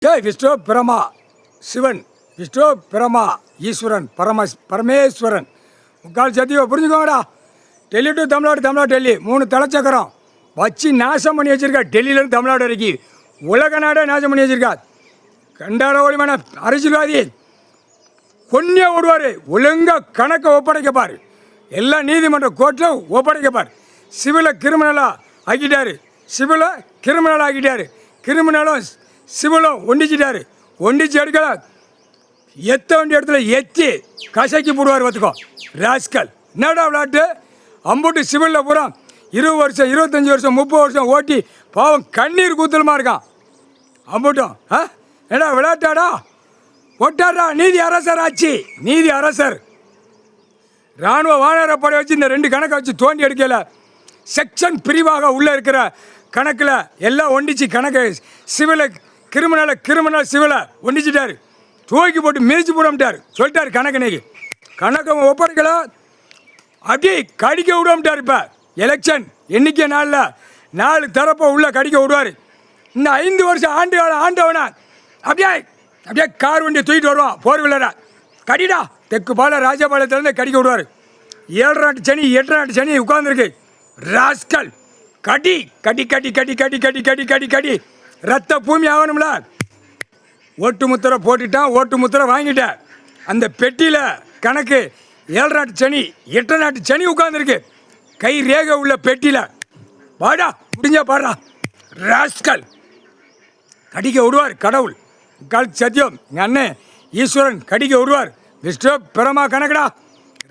ஜெய் விஷ்ணு பிரமா சிவன் விஷ்ணு பிரமா ஈஸ்வரன் பரமேஸ்வரன் முக்கால் சத்தியம் புரிஞ்சுக்கோங்கடா. டெல்லி டு தமிழ்நாடு, தமிழ்நாடு டெல்லி 3 தலைச்சக்கரம் வச்சு நாசம் பண்ணி வச்சுருக்கா. டெல்லியிலேருந்து தமிழ்நாடு வரைக்கும் உலக நாடே நாசம் பண்ணி வச்சுருக்கா. கண்டார ஒளிமான அரசியல்வாதி கொன்னே ஓடுவார். ஒழுங்காக கணக்கை ஒப்படைக்கப்பார். எல்லாம் நீதிமன்ற கோர்ட்டில் ஒப்படைக்கப்பார். சிவிலை கிரிமினலாக ஆக்கிட்டார். சிவிலை கிரிமினலாக ஆக்கிட்டார். கிரிமினலும் சிவிலும் ஒண்டிச்சிட்டாரு. ஒண்டிச்சு எடுக்கல எத்த வேண்டிய இடத்துல எத்தி கசக்கி போடுவார். பார்த்துக்கோ ராஸ்கல். என்னடா விளையாட்டு? அம்புட்டு சிவிலில் பூரா 20 வருஷம் 25 வருஷம் 30 வருஷம் ஓட்டி பாவம் கண்ணீர் கூத்தலுமா இருக்கான். அம்புட்டும் என்னடா விளையாட்டாடா? ஒட்டாரா நீதி அரசர் ஆச்சு. நீதி அரசர் இராணுவ வானரப்படை வச்சு இந்த 2 கணக்கை வச்சு தோண்டி எடுக்கல. செக்ஷன் பிரிவாக உள்ளே இருக்கிற கணக்கில் எல்லாம் ஒண்டிச்சு. கணக்கு சிவிலை கிரிமினல் சிவிலை ஒண்டிச்சிட்டாரு. தூக்கி போட்டு மிதிச்சு போடாமட்டார். சொல்லிட்டார் கணக்கு இன்னைக்கு கணக்கை ஒப்படைக்கல. அப்படியே கடிக்க விடாமட்டார். இப்போ எலெக்ஷன் எண்ணிக்கை நாளில் 4 தரப்பை உள்ளே கடிக்க விடுவார். இன்னும் 5 வருஷம் ஆண்டவனா அப்படியே கார் வண்டியை தூக்கிட்டு வருவான். போர் விளையாட கடிடா தெற்கு பால ராஜபாளையத்துலேருந்து கடிக்க விடுவார். 7 நாட்டு சனி 8 நாட்டு சனி உட்கார்ந்துருக்கு. ராஸ்கல் கடி கடி கடி கடி கடி கடி கடி கடி கடி ரத்த பூமி ஆகணும்ல. ஓட்டு முத்திரை போட்டுட்டான். ஓட்டு முத்திரை வாங்கிட்டேன். அந்த பெட்டியில் கணக்கு 7 நாட்டு சனி 8 நாட்டு சனி உட்கார்ந்துருக்கு. கை ரேகை உள்ள பெட்டியில். வாடா முடிஞ்சா பாடுறா. ராஸ்கல் கடிக்க விடுவார். கடவுள் கால் சத்தியம் எங்கள் அண்ணன் ஈஸ்வரன் கடிக்க விடுவார். விஷ்ணு பிரமா கணக்குடா.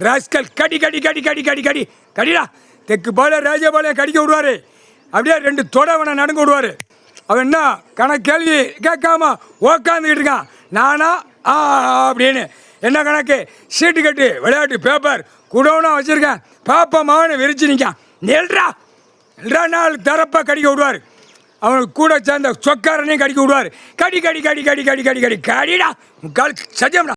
ராஸ்கல் கடி கடி கடி கடி கடி கடி கடிடா தெற்கு பால ராஜபாளையம் கடிக்க விடுவார். அப்படியே 2 தொடவனை நடுங்க விடுவார். அவன் என்ன கணக்கு கேள்வி கேட்காம உக்காந்துக்கிட்டு இருக்கான். நானா அப்படின்னு என்ன கணக்கு சீட்டு கட்டு விளையாட்டு பேப்பர் குடவுனா வச்சுருக்கேன். பாப்பமானு விரிச்சு நிற்கான். நெல்றா 4 தரப்பை கடிக்க விடுவார். அவனுக்கு கூட சேர்ந்த சொக்காரனையும் கடிக்க விடுவார். கடி கடி கடி கடி கடி கடி கடி கடிடா முக்கால் சத்தியம்டா.